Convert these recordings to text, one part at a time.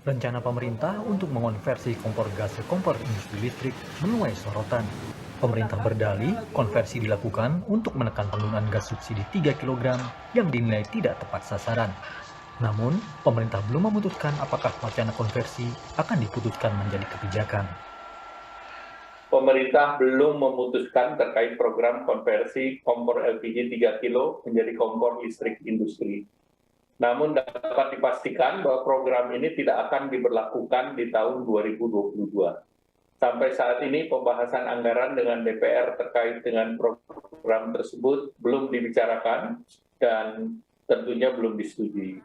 Rencana pemerintah untuk mengonversi kompor gas ke kompor industri listrik menuai sorotan. Pemerintah berdalih konversi dilakukan untuk menekan penggunaan gas subsidi 3 kg yang dinilai tidak tepat sasaran. Namun, pemerintah belum memutuskan apakah wacana konversi akan diputuskan menjadi kebijakan. Pemerintah belum memutuskan terkait program konversi kompor LPG 3 kilo menjadi kompor listrik industri. Namun dapat dipastikan bahwa program ini tidak akan diberlakukan di tahun 2022. Sampai saat ini pembahasan anggaran dengan DPR terkait dengan program tersebut belum dibicarakan dan tentunya belum disetujui.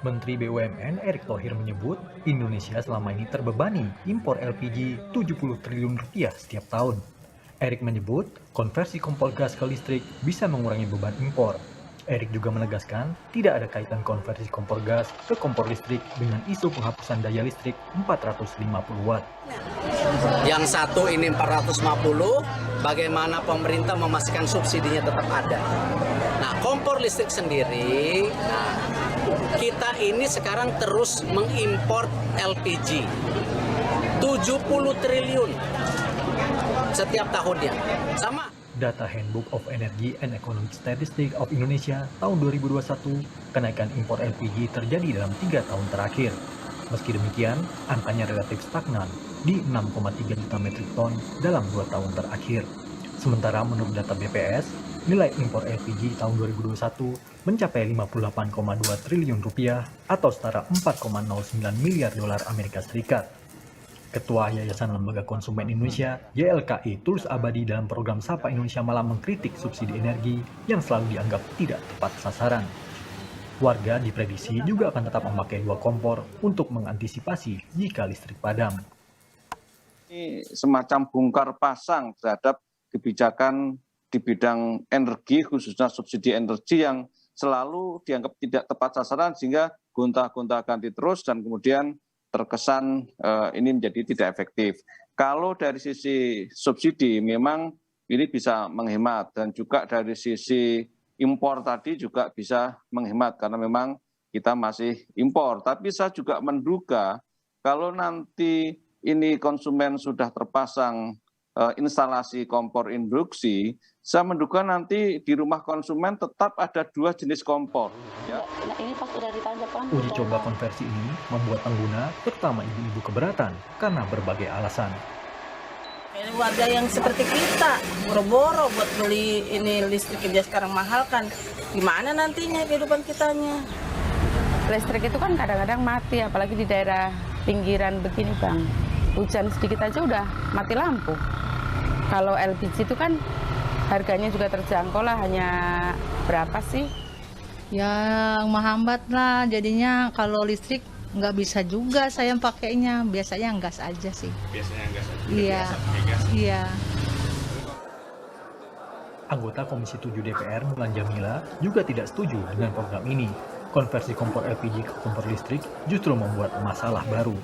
Menteri BUMN Erick Thohir menyebut Indonesia selama ini terbebani impor LPG 70 triliun rupiah setiap tahun. Erick menyebut konversi kompor gas ke listrik bisa mengurangi beban impor. Erick juga menegaskan tidak ada kaitan konversi kompor gas ke kompor listrik dengan isu penghapusan daya listrik 450 watt. Yang satu ini 450, bagaimana pemerintah memastikan subsidinya tetap ada. Nah, kompor listrik sendiri, kita ini sekarang terus mengimpor LPG 70 triliun setiap tahunnya. Sama. Data Handbook of Energy and Economic Statistics of Indonesia tahun 2021, kenaikan impor LPG terjadi dalam 3 tahun terakhir. Meski demikian, angkanya relatif stagnan di 6,3 juta metrik ton dalam 2 tahun terakhir. Sementara menurut data BPS, nilai impor LPG tahun 2021 mencapai 58,2 triliun rupiah atau setara 4,09 miliar dolar Amerika Serikat. Ketua Yayasan Lembaga Konsumen Indonesia (YLKI) Tulus Abadi dalam program Sapa Indonesia Malam mengkritik subsidi energi yang selalu dianggap tidak tepat sasaran. Warga diprediksi juga akan tetap memakai 2 kompor untuk mengantisipasi jika listrik padam. Ini semacam bongkar pasang terhadap kebijakan di bidang energi, khususnya subsidi energi yang selalu dianggap tidak tepat sasaran sehingga gonta-gonta ganti terus dan kemudian terkesan ini menjadi tidak efektif. Kalau dari sisi subsidi memang ini bisa menghemat dan juga dari sisi impor tadi juga bisa menghemat karena memang kita masih impor. Tapi saya juga menduga kalau nanti ini konsumen sudah terpasang instalasi kompor induksi, saya menduga nanti di rumah konsumen tetap ada 2 jenis kompor. Ya. Uji coba konversi ini membuat pengguna, terutama ibu-ibu keberatan karena berbagai alasan. Warga yang seperti kita, boro-boro buat beli ini listrik aja sekarang mahal kan. Gimana nantinya kehidupan kitanya? Listrik itu kan kadang-kadang mati, apalagi di daerah pinggiran begini Bang. Hujan sedikit aja udah mati lampu. Kalau LPG itu kan harganya juga terjangkau lah, hanya berapa sih? Ya menghambat lah, jadinya kalau listrik nggak bisa juga saya pakainya, biasanya gas aja sih. Biasanya gas aja? Iya, iya. Anggota Komisi 7 DPR Mulan Jamila juga tidak setuju dengan program ini. Konversi kompor LPG ke kompor listrik justru membuat masalah baru.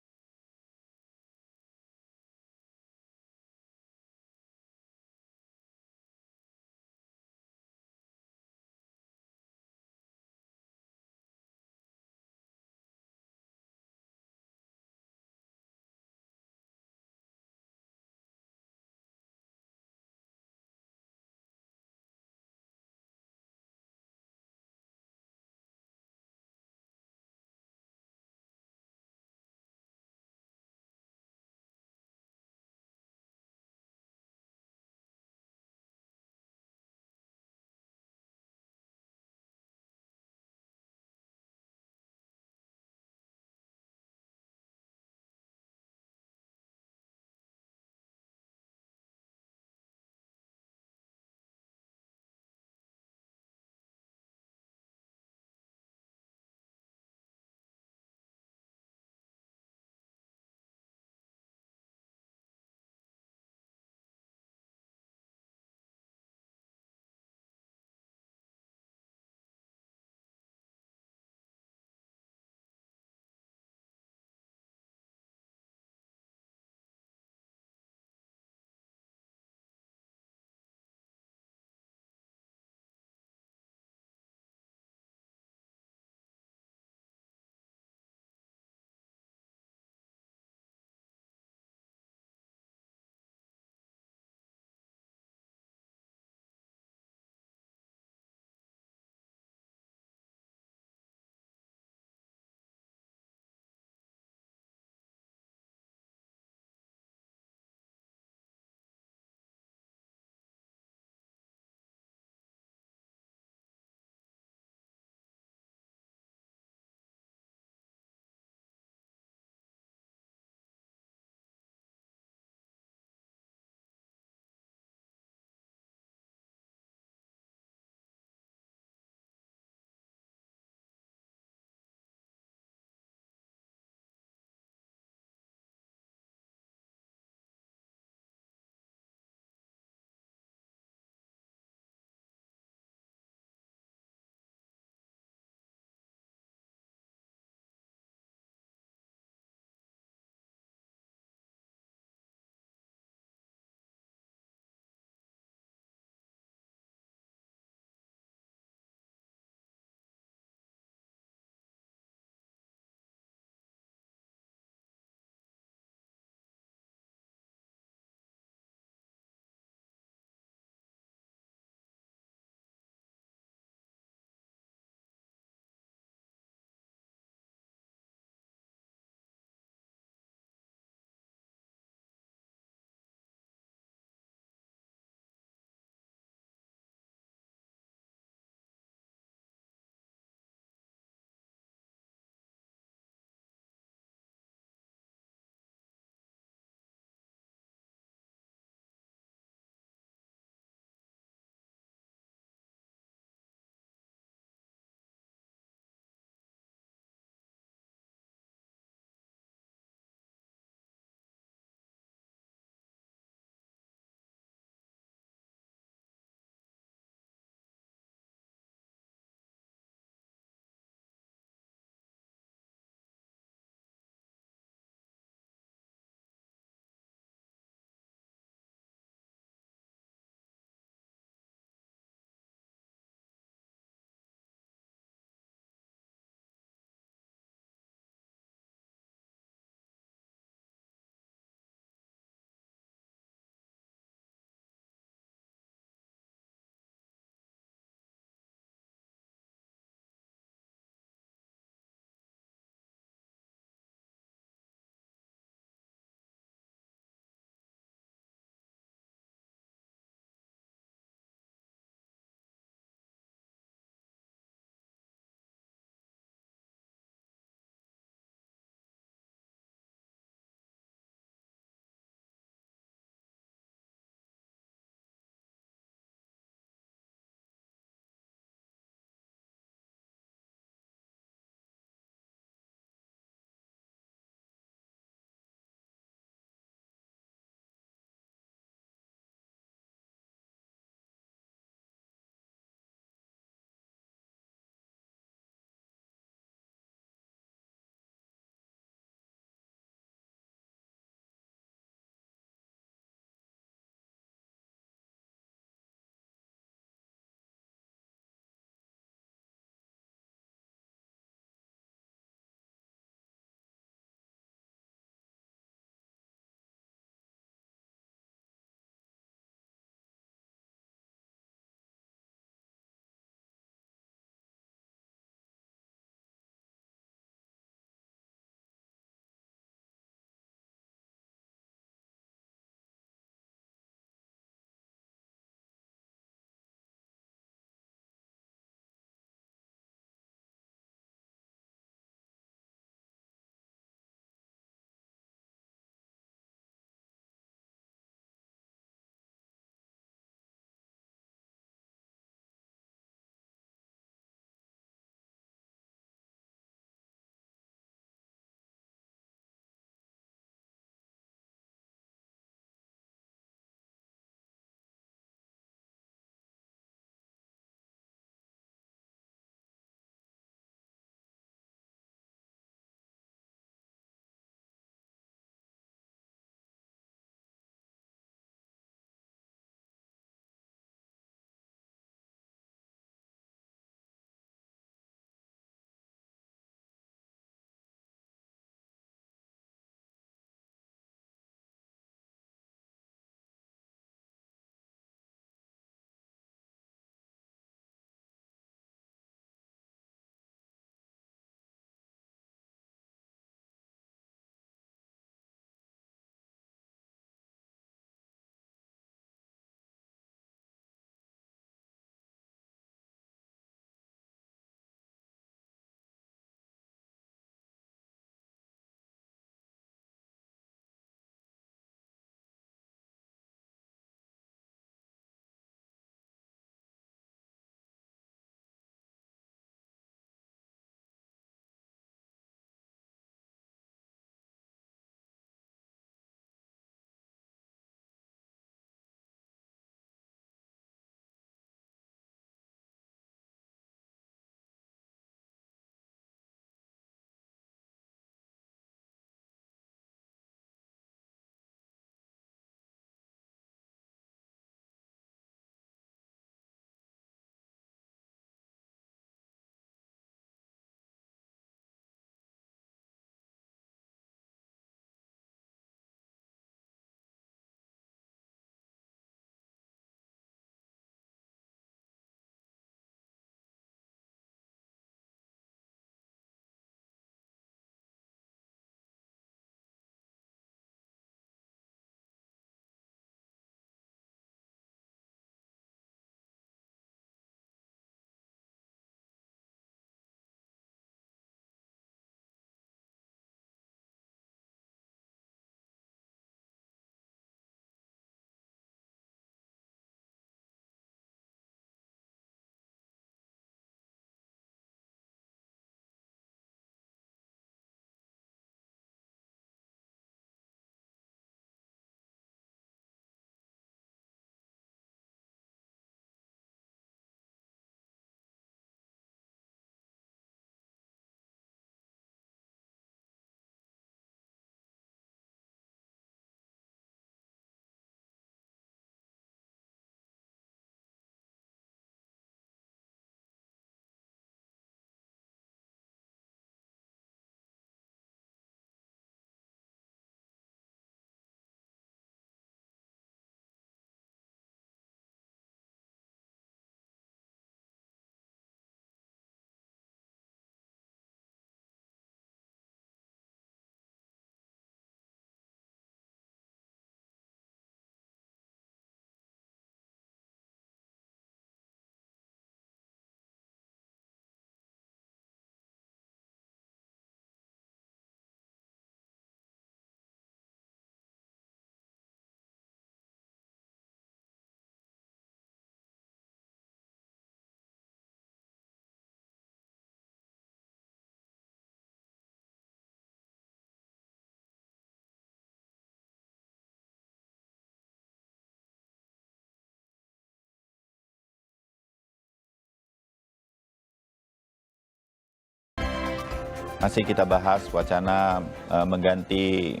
Masih kita bahas wacana mengganti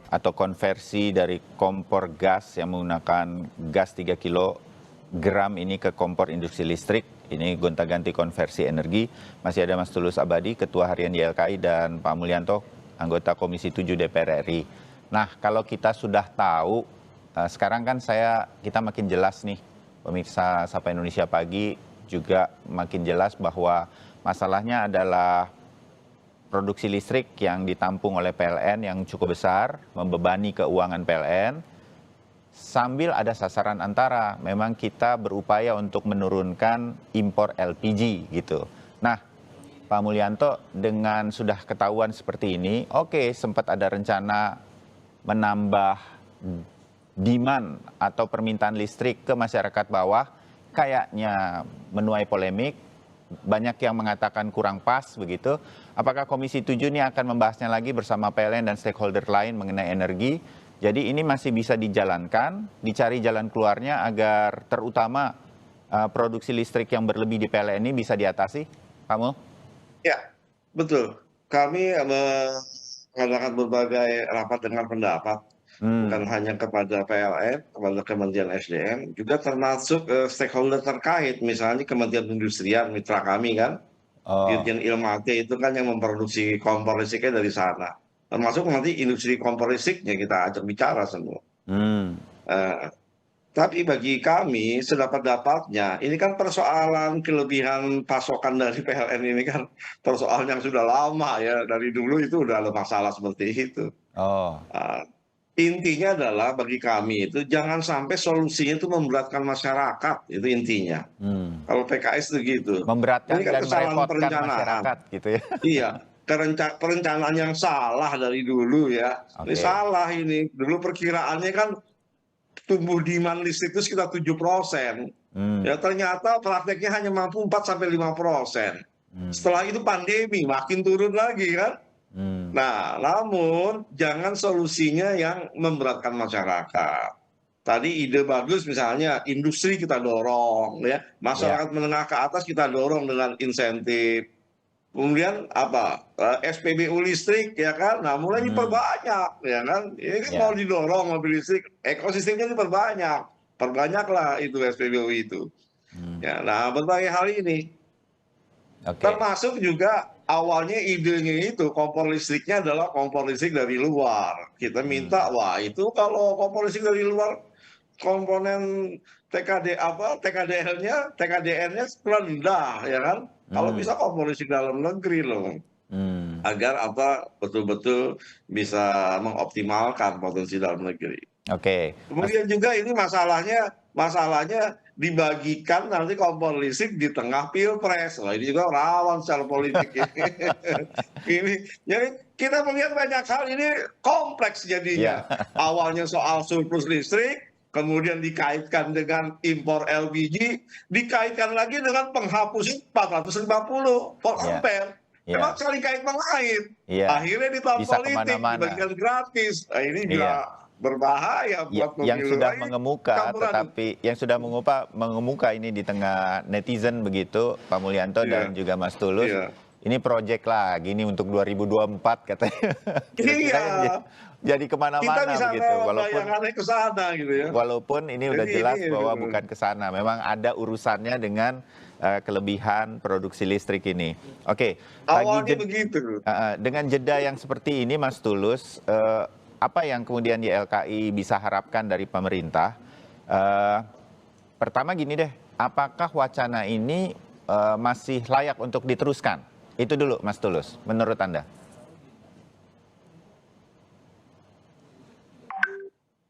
atau konversi dari kompor gas yang menggunakan gas 3 kilogram ini ke kompor industri listrik. Ini gonta-ganti konversi energi. Masih ada Mas Tulus Abadi, Ketua Harian YLKI, dan Pak Mulyanto, anggota Komisi 7 DPR RI. Nah, kalau kita sudah tahu, sekarang kan kita makin jelas nih, pemirsa Sapa Indonesia Pagi juga makin jelas bahwa masalahnya adalah produksi listrik yang ditampung oleh PLN yang cukup besar, membebani keuangan PLN, sambil ada sasaran antara. Memang kita berupaya untuk menurunkan impor LPG gitu. Nah, Pak Mulyanto, dengan sudah ketahuan seperti ini, oke, sempat ada rencana menambah demand atau permintaan listrik ke masyarakat bawah, kayaknya menuai polemik. Banyak yang mengatakan kurang pas begitu. Apakah Komisi 7 ini akan membahasnya lagi bersama PLN dan stakeholder lain mengenai energi? Jadi ini masih bisa dijalankan, dicari jalan keluarnya agar terutama produksi listrik yang berlebih di PLN ini bisa diatasi, Pak Mul? Ya, betul. Kami mengadakan berbagai rapat dengan pendapat, bukan hanya kepada PLN, kepada Kementerian SDM, juga termasuk stakeholder terkait, misalnya Kementerian Perindustrian, mitra kami kan, Dirjen Ilmate itu kan yang memproduksi kompor listriknya dari sana. Termasuk nanti industri kompor listriknya kita ajak bicara semua. Tapi bagi kami, sedapat-dapatnya, ini kan persoalan kelebihan pasokan dari PLN ini kan persoalan yang sudah lama ya, dari dulu itu udah ada masalah seperti itu. Intinya adalah bagi kami itu jangan sampai solusinya itu memberatkan masyarakat, itu intinya. Kalau PKS itu gitu. Memberatkan ini kan dan kesalahan merepotkan perencanaan. masyarakat gitu ya. Iya, perencanaan yang salah dari dulu ya. Ini salah ini. Dulu perkiraannya kan tumbuh demand listrik itu sekitar 7%. Ya ternyata prakteknya hanya mampu 4-5%. Setelah itu pandemi makin turun lagi kan. Nah, namun jangan solusinya yang memberatkan masyarakat. Tadi ide bagus misalnya industri kita dorong ya, masyarakat menengah ke atas kita dorong dengan insentif. Kemudian apa? SPBU listrik ya kan, nah mulai diperbanyak ya kan. Ini kan mau didorong mobil listrik, ekosistemnya diperbanyak, perbanyaklah itu SPBU itu. Ya, nah berbagai hal ini. Termasuk juga awalnya idenya itu kompor listriknya adalah kompor listrik dari luar. Kita minta, wah itu kalau kompor listrik dari luar komponen TKDR-nya rendah ya kan. Kalau bisa kompor listrik dalam negeri loh. Agar betul-betul bisa mengoptimalkan potensi dalam negeri. Kemudian juga ini masalahnya dibagikan nanti kompor listrik di tengah pilpres. Nah, ini juga rawan secara politik. Ini jadi kita melihat banyak hal ini kompleks jadinya. Awalnya soal surplus listrik, kemudian dikaitkan dengan impor LPG, dikaitkan lagi dengan penghapusan 450 volt ampere. Memang saling kait mengait. Akhirnya di tahun politik dibagikan gratis. Nah, ini juga berbahaya buat yang sudah mengemuka, tetapi yang sudah mengemuka ini di tengah netizen begitu, Pak Mulyanto dan juga Mas Tulus. Ini proyek lagi nih untuk 2024 katanya. Jadi kemana-mana begitu. Walaupun ini udah jelas bahwa bukan ke sana. Memang ada urusannya dengan kelebihan produksi listrik ini. Awalnya begitu. Dengan jeda yang seperti ini, Mas Tulus, apa yang kemudian YLKI bisa harapkan dari pemerintah? Pertama gini deh, apakah wacana ini masih layak untuk diteruskan? Itu dulu Mas Tulus, menurut Anda.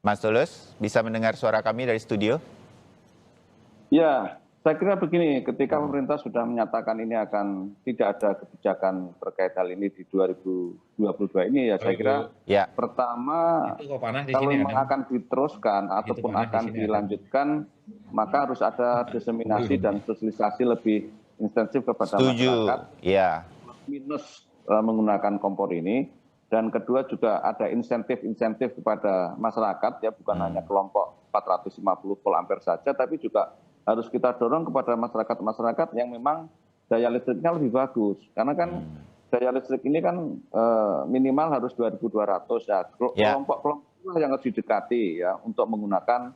Mas Tulus, bisa mendengar suara kami dari studio? Ya, saya kira begini, ketika pemerintah sudah menyatakan ini akan tidak ada kebijakan terkait hal ini di 2022 ini, ya saya kira pertama kalau memang akan diteruskan ataupun akan dilanjutkan, maka harus ada diseminasi dan sosialisasi lebih intensif kepada masyarakat. Minus menggunakan kompor ini. Dan kedua juga ada insentif-insentif kepada masyarakat, ya bukan hanya kelompok 450 volt ampere saja, tapi juga harus kita dorong kepada masyarakat-masyarakat yang memang daya listriknya lebih bagus. Karena kan daya listrik ini kan minimal harus 2.200 ya. Kelompok-kelompok yang harus didekati ya untuk menggunakan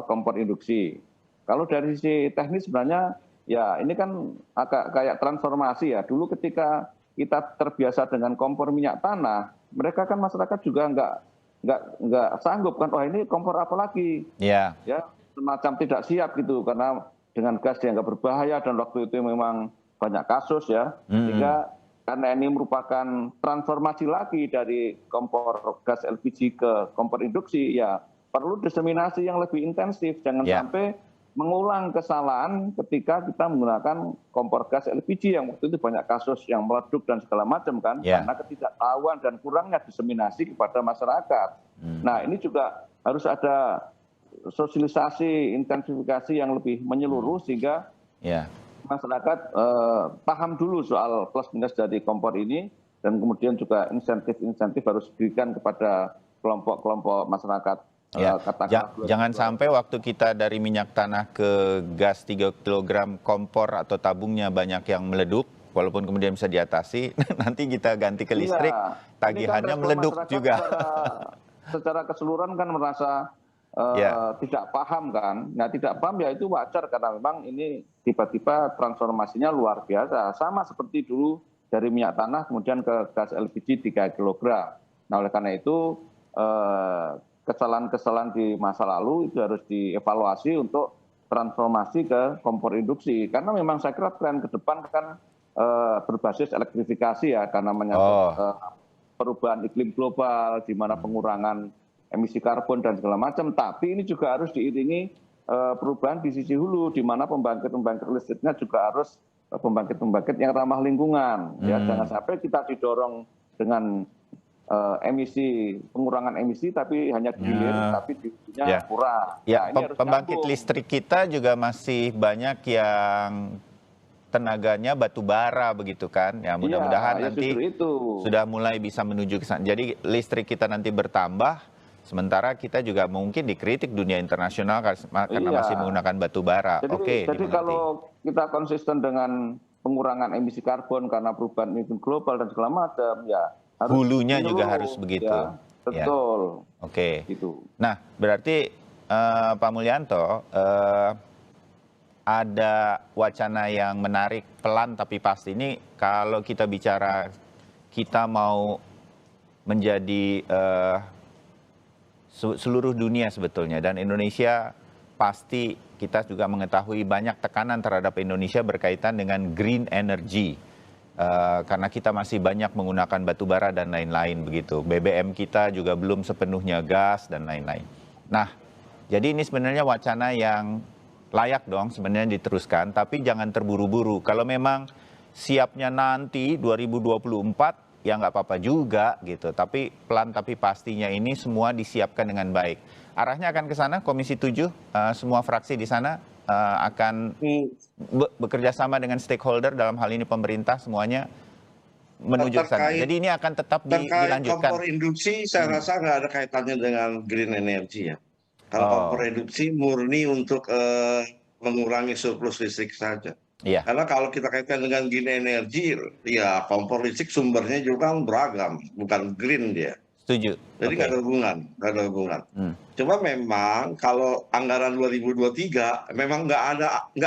kompor induksi. Kalau dari sisi teknis sebenarnya ya ini kan agak kayak transformasi ya. Dulu ketika kita terbiasa dengan kompor minyak tanah, mereka kan masyarakat juga nggak sanggup kan, wah ini kompor apa lagi? Ya semacam tidak siap gitu karena dengan gas dianggap berbahaya dan waktu itu memang banyak kasus ya, sehingga karena ini merupakan transformasi lagi dari kompor gas LPG ke kompor induksi, ya perlu diseminasi yang lebih intensif, jangan sampai mengulang kesalahan ketika kita menggunakan kompor gas LPG yang waktu itu banyak kasus yang meleduk dan segala macam kan, karena ketidaktahuan dan kurangnya diseminasi kepada masyarakat. Nah ini juga harus ada sosialisasi, intensifikasi yang lebih menyeluruh sehingga masyarakat paham dulu soal plus minus dari kompor ini, dan kemudian juga insentif-insentif harus diberikan kepada kelompok-kelompok masyarakat. Jangan sampai waktu kita dari minyak tanah ke gas 3 kg kompor atau tabungnya banyak yang meleduk, walaupun kemudian bisa diatasi, nanti kita ganti ke listrik, tagihannya kan meleduk juga. Secara keseluruhan kan merasa tidak paham kan. Nah tidak paham ya itu wajar karena memang ini tiba-tiba transformasinya luar biasa. Sama seperti dulu dari minyak tanah kemudian ke gas LPG 3 kg. Nah oleh karena itu kesalahan-kesalahan di masa lalu itu harus dievaluasi untuk transformasi ke kompor induksi. Karena memang saya kira tren ke depan kan berbasis elektrifikasi ya, karena menyangkut perubahan iklim global, di mana pengurangan emisi karbon dan segala macam. Tapi ini juga harus diiringi perubahan di sisi hulu, di mana pembangkit listriknya juga harus pembangkit-pembangkit yang ramah lingkungan. Ya, jangan sampai kita didorong dengan pengurangan emisi tapi hanya dihilir tapi dihirunya kurang. Ya, pembangkit listrik kita juga masih banyak yang tenaganya batu bara begitu kan. Ya mudah-mudahan nanti sudah mulai bisa menuju ke sana. Jadi listrik kita nanti bertambah, sementara kita juga mungkin dikritik dunia internasional karena masih menggunakan batu bara. Jadi kalau kita konsisten dengan pengurangan emisi karbon karena perubahan iklim global dan segala macam, ya hulunya juga harus begitu. Ya, betul. Gitu. Nah, berarti Pak Mulyanto, ada wacana yang menarik, pelan tapi pasti. Ini kalau kita bicara kita mau menjadi seluruh dunia sebetulnya, dan Indonesia pasti kita juga mengetahui banyak tekanan terhadap Indonesia berkaitan dengan green energy. Karena kita masih banyak menggunakan batu bara dan lain-lain begitu. BBM kita juga belum sepenuhnya gas dan lain-lain. Nah, jadi ini sebenarnya wacana yang layak dong sebenarnya diteruskan, tapi jangan terburu-buru. Kalau memang siapnya nanti 2024, ya nggak apa-apa juga gitu. Tapi pelan tapi pastinya ini semua disiapkan dengan baik. Arahnya akan ke sana, Komisi 7, semua fraksi di sana akan bekerja sama dengan stakeholder, dalam hal ini pemerintah semuanya menuju ke sana. Jadi ini akan tetap dilanjutkan. Kompor induksi saya rasa nggak ada kaitannya dengan green energy ya. Kalau kompor induksi murni untuk mengurangi surplus listrik saja. Karena kalau kita kaitkan dengan green energy, ya kompor listrik sumbernya juga kan beragam, bukan green dia. Setuju. Jadi nggak ada hubungan. Cuma memang kalau anggaran 2023 memang nggak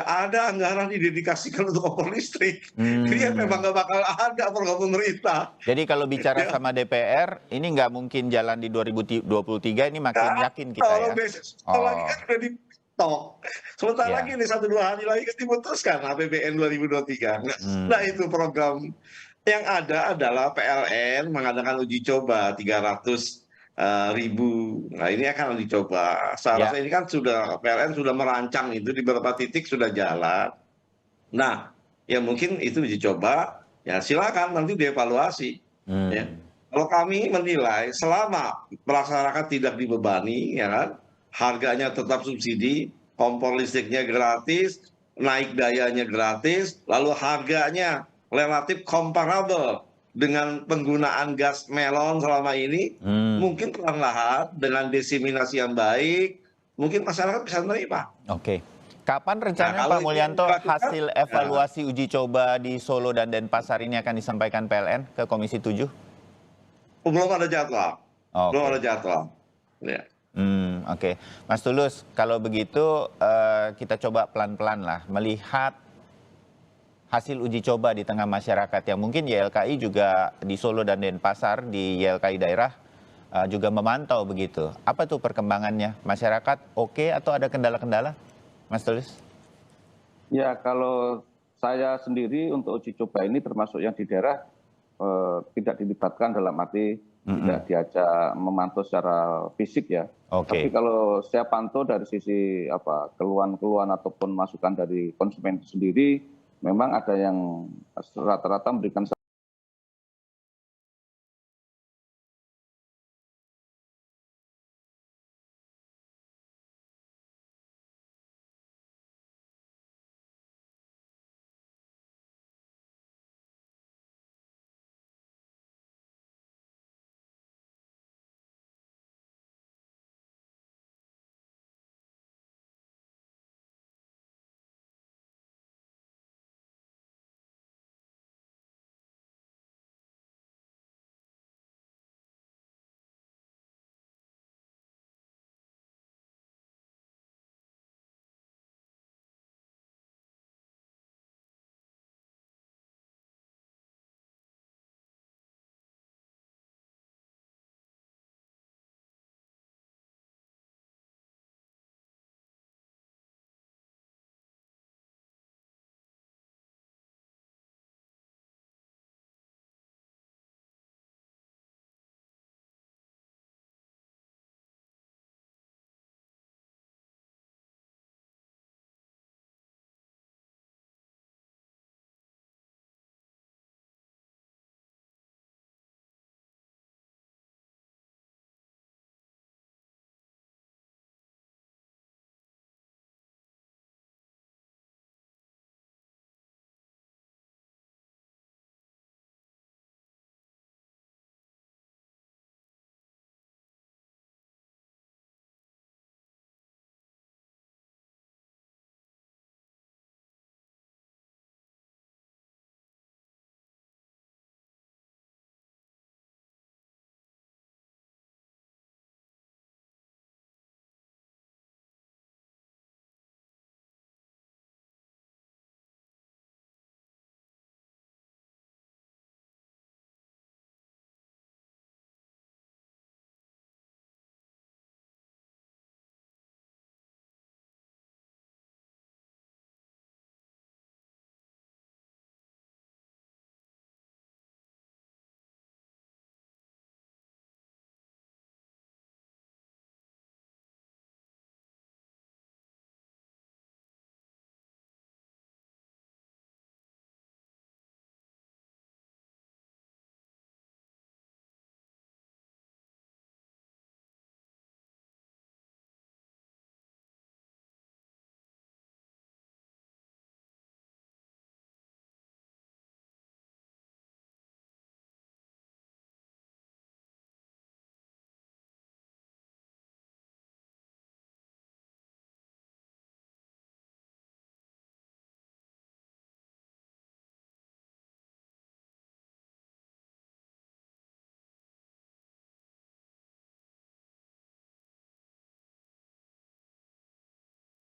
ada anggaran didedikasikan untuk kompor listrik. Jadi memang nggak bakal ada program pemerintah. Jadi kalau bicara sama DPR, ini nggak mungkin jalan di 2023, ini makin yakin kita ya. Kalau lagi kan udah ditok. Sebentar lagi nih 1-2 hari lagi kan diputuskan APBN 2023. Nah itu program. Yang ada adalah PLN mengadakan uji coba 300.000. Nah ini akan dicoba. Seharusnya ini kan PLN sudah merancang itu di beberapa titik sudah jalan. Nah ya mungkin itu uji coba. Ya silakan nanti dievaluasi. Ya. Kalau kami menilai selama masyarakat tidak dibebani, ya kan, harganya tetap subsidi, kompor listriknya gratis, naik dayanya gratis, lalu harganya relatif comparable dengan penggunaan gas melon selama ini, mungkin perlahan-lahan dengan diseminasi yang baik, mungkin masyarakat bisa menerima. Kapan rencananya kalau Pak itu Mulyanto dilakukan, hasil evaluasi uji coba di Solo dan Denpasar ini akan disampaikan PLN ke Komisi 7? belum ada jadwal. Oke. Belum ada jadwal. Ya. Oke. Mas Tulus, kalau begitu kita coba pelan-pelan lah melihat hasil uji coba di tengah masyarakat yang mungkin YLKI juga di Solo dan Denpasar, di YLKI daerah juga memantau begitu. Apa tuh perkembangannya? Masyarakat oke atau ada kendala-kendala? Mas Tulus? Ya, kalau saya sendiri untuk uji coba ini termasuk yang di daerah tidak dilibatkan dalam arti tidak diajak memantau secara fisik ya. Oke. Tapi kalau saya pantau dari sisi keluhan-keluhan ataupun masukan dari konsumen itu sendiri, memang ada yang rata-rata memberikan